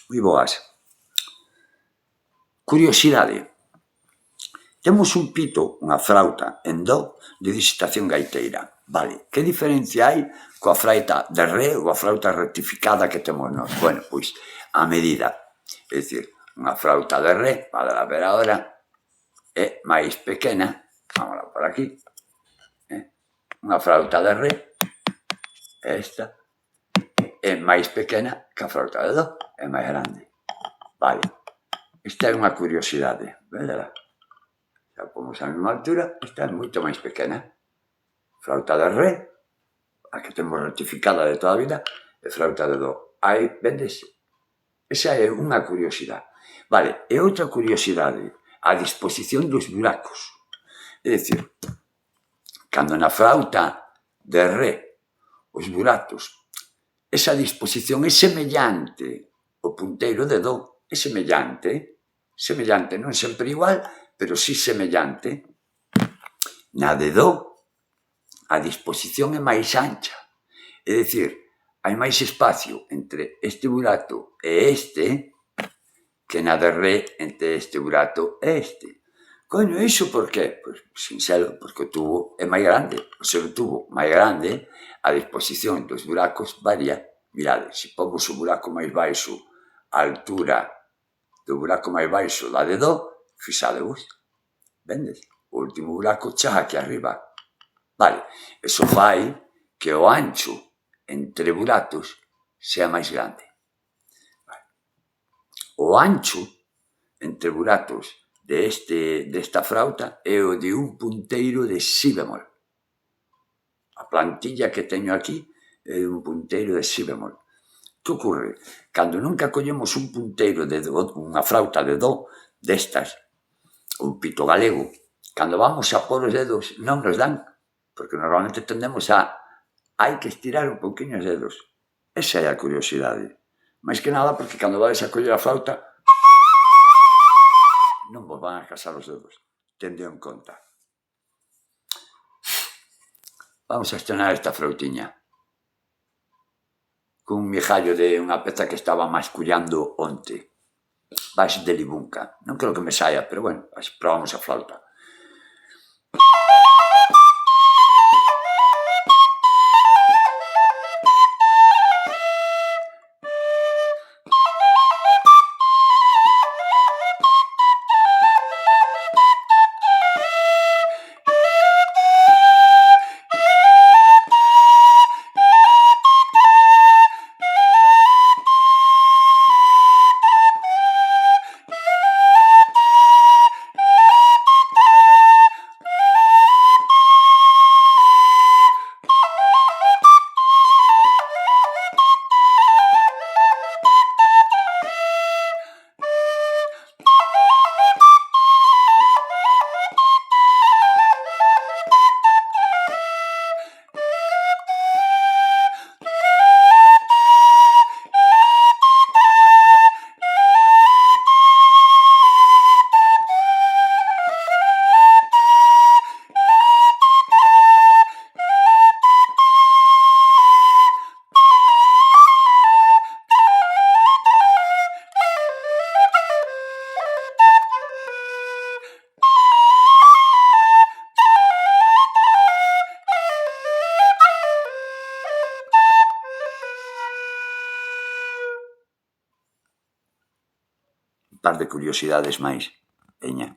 Moi boas. Curiosidade. Temos un pito, unha flauta, en do, de digitación gaiteira. Vale, que diferencia hai coa flauta de re ou a flauta rectificada que temos nós? Bueno, pois, a medida. É dicir, unha flauta de re, vale a ver agora, é máis pequena, vámola por aquí, unha flauta de re, esta, é máis pequena que a flauta de do, é máis grande. Vale, esta é unha curiosidade, vedela? Xa pomos a mesma altura, esta é moito máis pequena. Flauta de re, a que temos rectificada de toda a vida, e flauta de do. Aí, vendes? Esa é unha curiosidade. Vale, e outra curiosidade, a disposición dos buracos. É dicir, cando na flauta de re, os buracos, esa disposición é semellante ao punteiro de do, é semellante, non sempre igual, pero sí semellante. Na de do, a disposición é máis ancha. É dicir, hai máis espacio entre este burato e este que na de re entre este burato e este. Coño, iso por qué? Pois, sinxelo, porque o tubo é máis grande. O seu tubo máis grande, a disposición dos buracos varía. Mirade, se pomos o buraco máis baixo, a altura do buraco máis baixo da de do, fixadevos, vendes? O último buraco chega aquí arriba. Vale, eso fai que o ancho entre buratos sea máis grande. Vale. O ancho entre buratos desta flauta é o de un punteiro de si bemol. A plantilla que teño aquí é un punteiro de si bemol. Que ocorre? Cando nunca collemos un punteiro de do, unha flauta de do, destas, un pito galego, cando vamos a pôr os dedos non nos dan, porque normalmente tendemos hai que estirar un pouquinho os dedos. Esa é a curiosidade. Mais que nada porque cando vais a coller a flauta non vos van a casar os dedos. Tendeo en conta. Vamos a estrenar esta flautiña cun mijallo de unha peza que estaba mascullando onte. Vais de libunca. Non creo que me saia, pero bueno, probamos a flauta. Un par de curiosidades máis, veña.